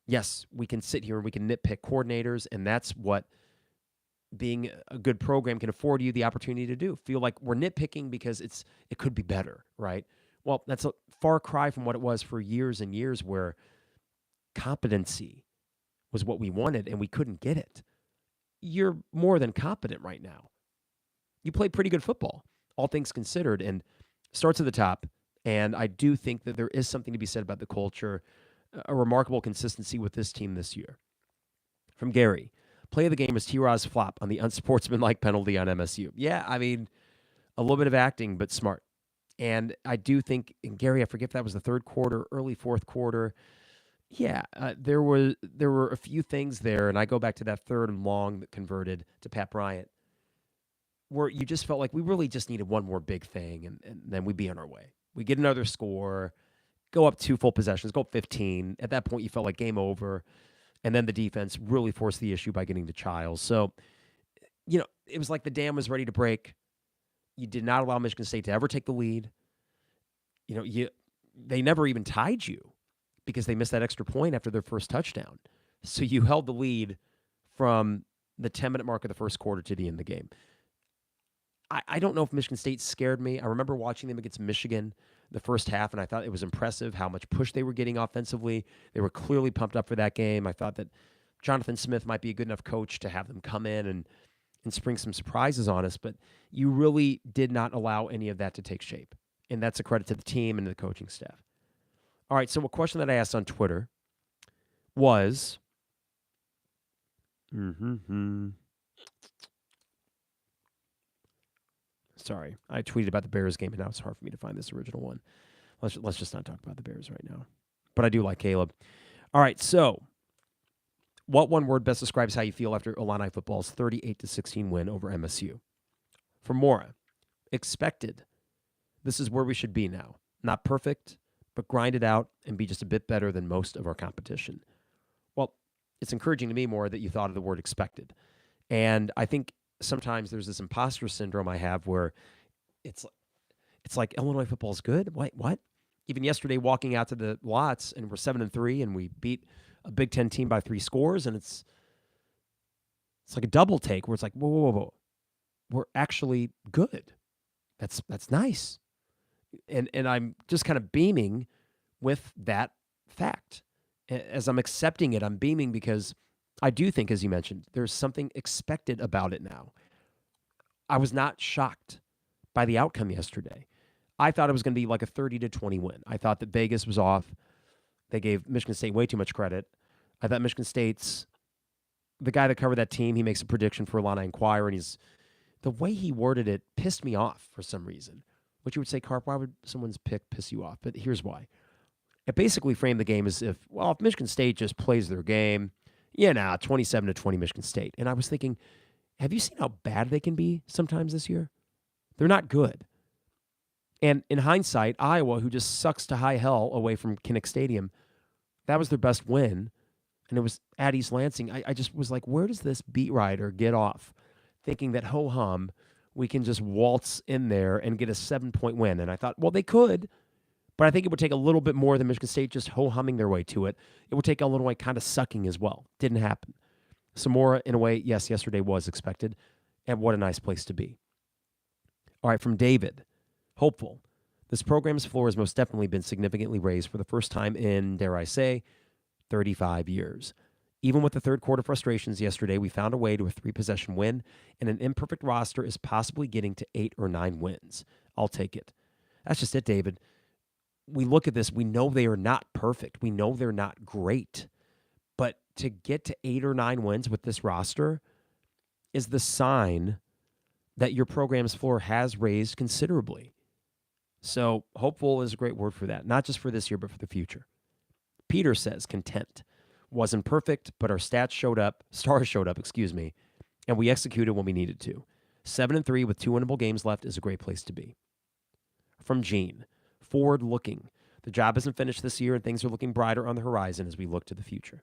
Yes, we can sit here and we can nitpick coordinators, and that's what being a good program can afford you the opportunity to do. Feel like we're nitpicking because it could be better, right? Well, that's a far cry from what it was for years and years where competency was what we wanted and we couldn't get it. You're more than competent right now. You played pretty good football, all things considered, and starts at the top. And I do think that there is something to be said about the culture, a remarkable consistency with this team this year. From Gary, play of the game was T-Roz's flop on the unsportsmanlike penalty on MSU. Yeah, I mean, a little bit of acting, but smart. And I do think, and Gary, I forget if that was the third quarter, early fourth quarter. Yeah, there were a few things there, and I go back to that 3rd and long that converted to Pat Bryant, where you just felt like we really just needed one more big thing, and then we'd be on our way. We get another score, go up 2 full possessions, go up 15. At that point, you felt like game over. And then the defense really forced the issue by getting to Childs. So, it was like the dam was ready to break. You did not allow Michigan State to ever take the lead. They never even tied you because they missed that extra point after their first touchdown. So you held the lead from the 10-minute mark of the first quarter to the end of the game. I don't know if Michigan State scared me. I remember watching them against Michigan the first half, and I thought it was impressive how much push they were getting offensively. They were clearly pumped up for that game. I thought that Jonathan Smith might be a good enough coach to have them come in and spring some surprises on us, but you really did not allow any of that to take shape. And that's a credit to the team and to the coaching staff. All right, so a question that I asked on Twitter was, sorry, I tweeted about the Bears game, and now it's hard for me to find this original one. Let's just not talk about the Bears right now. But I do like Caleb. All right, so what one word best describes how you feel after Illini football's 38-16 win over MSU? From Mora, expected. This is where we should be now. Not perfect, but grind it out and be just a bit better than most of our competition. Well, it's encouraging to me more that you thought of the word expected. And I think sometimes there's this imposter syndrome I have where it's like Illinois football is good. Wait, what? Even yesterday, walking out to the lots, and we're 7-3, and we beat a Big Ten team by 3 scores, and it's like a double take where it's like, whoa. We're actually good. That's nice. And I'm just kind of beaming with that fact. As I'm accepting it, I'm beaming because I do think, as you mentioned, there's something expected about it now. I was not shocked by the outcome yesterday. I thought it was going to be like a 30-20 win. I thought that Vegas was off. They gave Michigan State way too much credit. I thought Michigan State's the guy that covered that team. He makes a prediction for Illini Inquirer, and the way he worded it pissed me off for some reason. Which you would say, Carp, why would someone's pick piss you off? But here's why. It basically framed the game as if Michigan State just plays their game, 27-20 Michigan State. And I was thinking, have you seen how bad they can be sometimes this year? They're not good. And in hindsight, Iowa, who just sucks to high hell away from Kinnick Stadium, that was their best win. And it was at East Lansing. I just was like, where does this beat writer get off thinking that ho-hum, we can just waltz in there and get a 7-point win? And I thought, well, they could, but I think it would take a little bit more than Michigan State just ho-humming their way to it. It would take Illinois kind of sucking as well. Didn't happen. Samora, in a way, yes, yesterday was expected, and what a nice place to be. All right, from David, hopeful. This program's floor has most definitely been significantly raised for the first time in, dare I say, 35 years. Even with the third quarter frustrations yesterday, we found a way to a 3-possession win, and an imperfect roster is possibly getting to 8 or 9 wins. I'll take it. That's just it, David. We look at this, we know they are not perfect. We know they're not great. But to get to 8 or 9 wins with this roster is the sign that your program's floor has raised considerably. So hopeful is a great word for that, not just for this year, but for the future. Peter says content. Wasn't perfect, but our stars showed up, and we executed when we needed to. 7-3 with 2 winnable games left is a great place to be. From Gene, forward looking. The job isn't finished this year, and things are looking brighter on the horizon as we look to the future.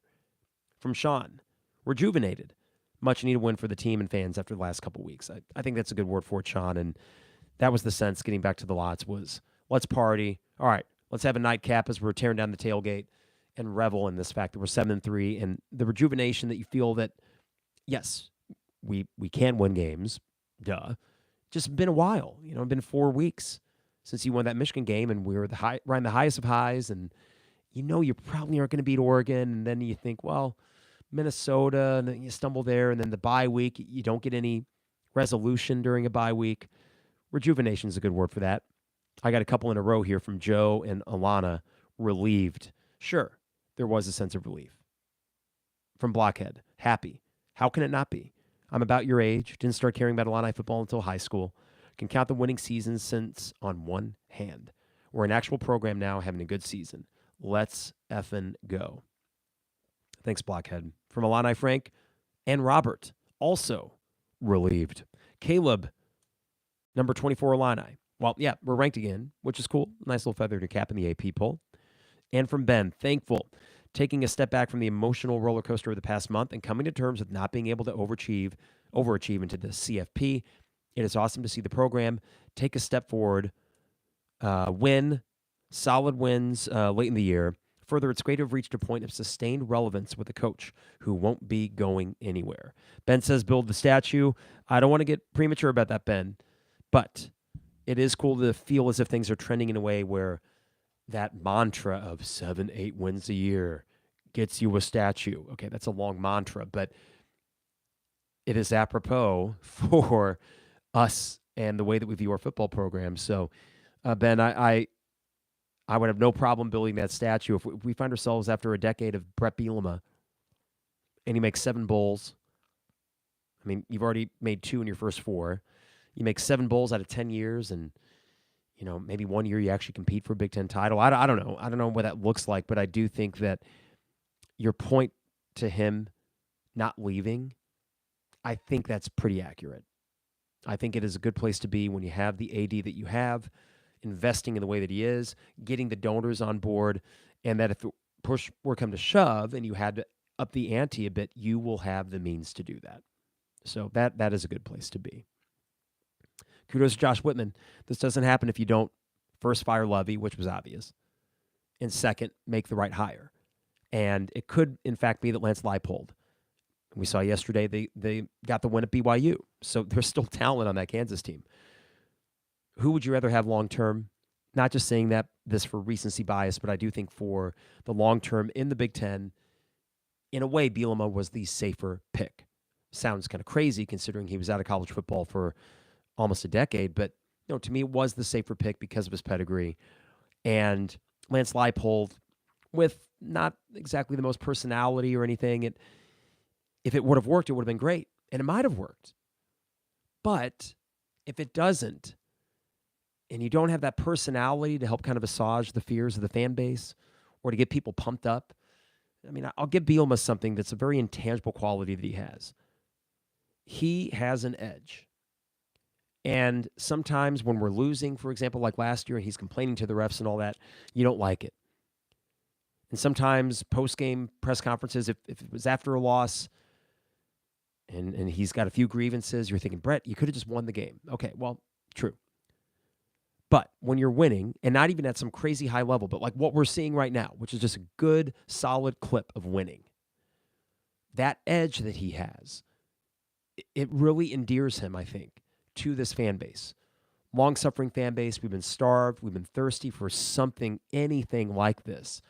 From Sean, rejuvenated. Much needed win for the team and fans after the last couple weeks. I think that's a good word for it, Sean, and that was the sense getting back to the lots was, let's party. All right, let's have a nightcap as we're tearing down the tailgate and revel in this fact that we're 7-3 and the rejuvenation that you feel that, yes, we can win games, duh. Just been a while, been 4 weeks since you won that Michigan game, and we were riding the highest of highs, and you probably aren't going to beat Oregon, and then you think, well, Minnesota, and then you stumble there, and then the bye week, you don't get any resolution during a bye week. Rejuvenation is a good word for that. I got a couple in a row here from Joe and Alana, relieved. Sure, there was a sense of relief. From Blockhead, happy. How can it not be? I'm about your age, didn't start caring about Illini football until high school. Can count the winning seasons since on one hand. We're an actual program now, having a good season. Let's effing go. Thanks, Blockhead. From Illini Frank and Robert, also relieved. Caleb, number 24 Illini. Well, yeah, we're ranked again, which is cool. Nice little feather to cap in the AP poll. And from Ben, thankful. Taking a step back from the emotional roller coaster of the past month and coming to terms with not being able to overachieve into the CFP. It is awesome to see the program take a step forward, win, solid wins late in the year. Further, it's great to have reached a point of sustained relevance with a coach who won't be going anywhere. Ben says build the statue. I don't want to get premature about that, Ben, but it is cool to feel as if things are trending in a way where that mantra of 7-8 wins a year gets you a statue. Okay, that's a long mantra, but it is apropos for us and the way that we view our football program. So, Ben, I would have no problem building that statue if we find ourselves after a decade of Brett Bielema and he makes 7 bowls. I mean, you've already made 2 in your first 4. You make 7 bowls out of 10 years, and maybe one year you actually compete for a Big Ten title. I don't know. I don't know what that looks like, but I do think that your point to him not leaving, I think that's pretty accurate. I think it is a good place to be when you have the AD that you have, investing in the way that he is, getting the donors on board, and that if the push were come to shove and you had to up the ante a bit, you will have the means to do that. So that is a good place to be. Kudos to Josh Whitman. This doesn't happen if you don't first fire Lovey, which was obvious, and second, make the right hire. And it could, in fact, be that Lance Leipold. We saw yesterday they got the win at BYU, so there's still talent on that Kansas team. Who would you rather have long-term? Not just saying this for recency bias, but I do think for the long term in the Big Ten, in a way, Bielema was the safer pick. Sounds kind of crazy considering he was out of college football for almost a decade, but to me, it was the safer pick because of his pedigree. And Lance Leipold, with not exactly the most personality or anything, if it would have worked, it would have been great, and it might have worked. But if it doesn't, and you don't have that personality to help kind of assuage the fears of the fan base or to get people pumped up, I mean, I'll give Bielema something that's a very intangible quality that he has. He has an edge. And sometimes when we're losing, for example, like last year, and he's complaining to the refs and all that, you don't like it. And sometimes post-game press conferences, if it was after a loss and he's got a few grievances, you're thinking, Brett, you could have just won the game. Okay, well, true. But when you're winning, and not even at some crazy high level, but like what we're seeing right now, which is just a good, solid clip of winning, that edge that he has, it really endears him, I think, to this fan base. Long-suffering fan base. We've been starved. We've been thirsty for something, anything like this.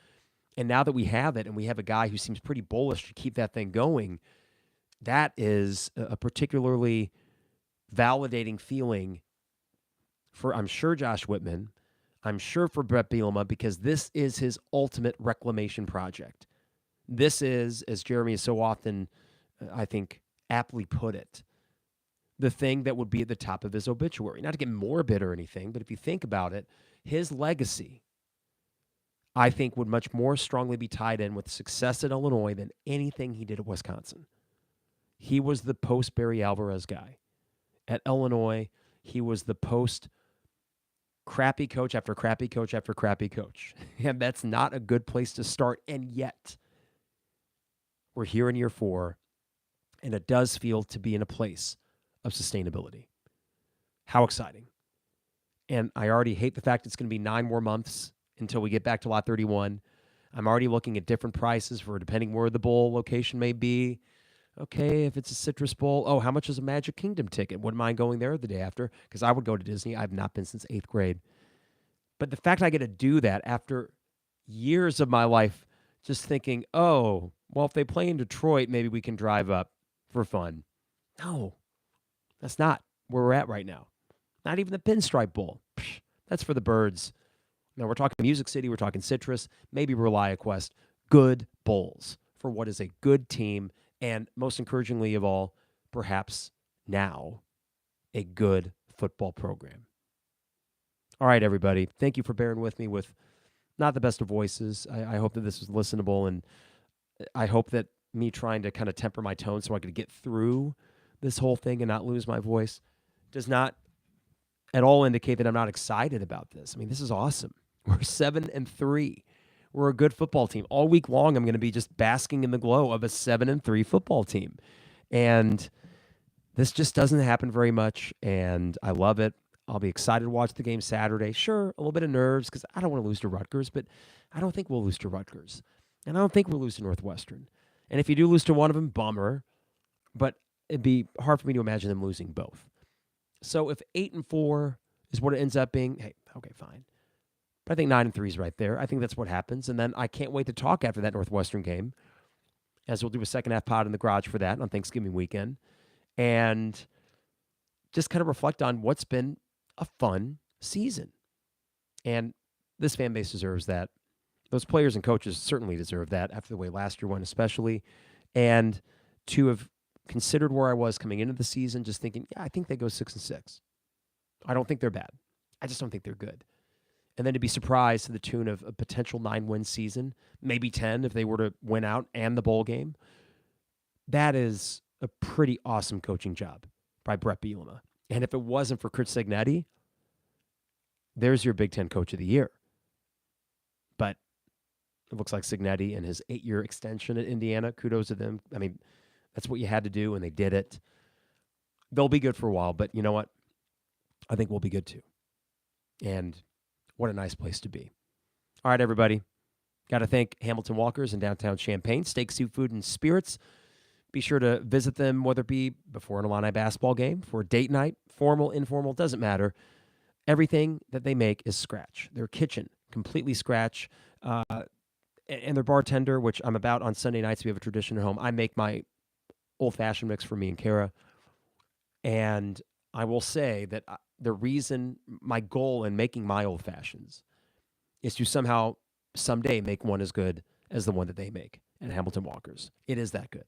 And now that we have it, and we have a guy who seems pretty bullish to keep that thing going, that is a particularly validating feeling for, I'm sure, Josh Whitman. I'm sure for Brett Bielema, because this is his ultimate reclamation project. This is, as Jeremy has so often, I think, aptly put it, the thing that would be at the top of his obituary. Not to get morbid or anything, but if you think about it, his legacy, I think, would much more strongly be tied in with success at Illinois than anything he did at Wisconsin. He was the post-Barry Alvarez guy. At Illinois, he was the post-crappy coach after crappy coach after crappy coach. And that's not a good place to start. And yet, we're here in year 4, and it does feel to be in a place of sustainability. How exciting. And I already hate the fact it's going to be 9 more months until we get back to Lot 31. I'm already looking at different prices for depending where the bowl location may be. Okay, if it's a Citrus Bowl, oh, how much is a Magic Kingdom ticket? Wouldn't mind going there the day after, because I would go to Disney. I've not been since 8th grade. But the fact I get to do that after years of my life just thinking, oh, well, if they play in Detroit, maybe we can drive up for fun. No. That's not where we're at right now. Not even the Pinstripe Bowl. Psh, that's for the birds. Now, we're talking Music City. We're talking Citrus. Maybe ReliaQuest. Good bowls for what is a good team. And most encouragingly of all, perhaps now, a good football program. All right, everybody. Thank you for bearing with me with not the best of voices. I hope that this was listenable. And I hope that me trying to kind of temper my tone so I could get through this whole thing and not lose my voice does not at all indicate that I'm not excited about this. I mean, this is awesome. We're 7-3. We're a good football team. All week long, I'm going to be just basking in the glow of a 7-3 football team. And this just doesn't happen very much, and I love it. I'll be excited to watch the game Saturday. Sure, a little bit of nerves because I don't want to lose to Rutgers, but I don't think we'll lose to Rutgers. And I don't think we'll lose to Northwestern. And if you do lose to one of them, bummer. But it'd be hard for me to imagine them losing both. So if 8-4 is what it ends up being, hey, okay, fine. But I think 9-3 is right there. I think that's what happens. And then I can't wait to talk after that Northwestern game, as we'll do a second half pod in the garage for that on Thanksgiving weekend, and just kind of reflect on what's been a fun season. And this fan base deserves that. Those players and coaches certainly deserve that after the way last year went especially. And to have considered where I was coming into the season, just thinking, yeah, I think they go 6-6. I don't think they're bad. I just don't think they're good. And then to be surprised to the tune of a potential 9-win season, maybe 10 if they were to win out and the bowl game, that is a pretty awesome coaching job by Brett Bielema. And if it wasn't for Chris Cignetti, there's your Big Ten Coach of the Year. But it looks like Cignetti and his 8-year extension at Indiana, kudos to them. I mean, that's what you had to do, and they did it. They'll be good for a while, but you know what? I think we'll be good too. And what a nice place to be. All right, everybody. Got to thank Hamilton Walkers in downtown Champaign, Steak, Seafood, and Spirits. Be sure to visit them, whether it be before an Illini basketball game, for a date night, formal, informal, doesn't matter. Everything that they make is scratch. Their kitchen, completely scratch. And their bartender, which I'm about on Sunday nights, we have a tradition at home. I make my old-fashioned mix for me and Kara. And I will say that the reason, my goal in making my old-fashions is to somehow, someday, make one as good as the one that they make at Hamilton Walker's. It is that good.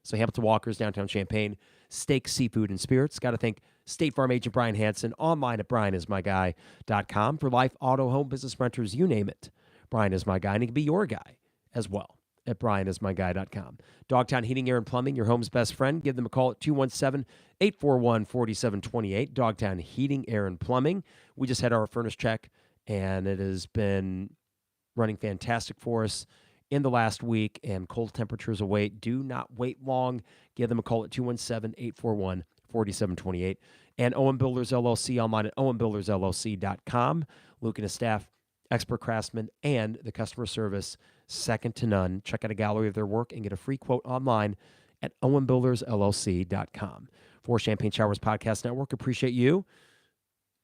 So Hamilton Walker's, downtown Champaign, steak, seafood, and spirits. Got to thank State Farm agent Brian Hansen, online at brianismyguy.com. For life, auto, home, business, renters, you name it. Brian is my guy, and he can be your guy as well at brianismyguy.com. Dogtown Heating, Air, and Plumbing, your home's best friend. Give them a call at 217-841-4728. Dogtown Heating, Air, and Plumbing. We just had our furnace check, and it has been running fantastic for us in the last week, and cold temperatures await. Do not wait long. Give them a call at 217-841-4728. And Owen Builders LLC, online at owenbuildersllc.com. Luke and his staff, expert craftsmen, and the customer service, second to none. Check out a gallery of their work and get a free quote online at owenbuildersllc.com. For Champagne Showers Podcast Network, appreciate you,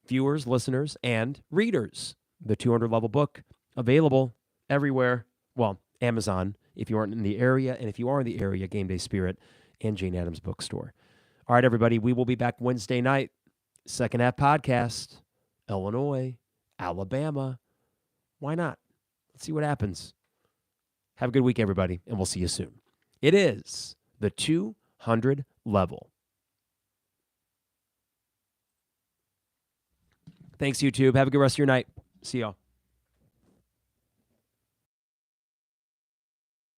viewers, listeners, and readers. The 200 level book, available everywhere. Well, Amazon, if you aren't in the area, and if you are in the area, Game Day Spirit and Jane Addams Bookstore. All right, everybody, we will be back Wednesday night. Second half podcast, Illinois, Alabama. Why not? Let's see what happens. Have a good week, everybody, and we'll see you soon. It is the 200 level. Thanks, YouTube. Have a good rest of your night. See y'all.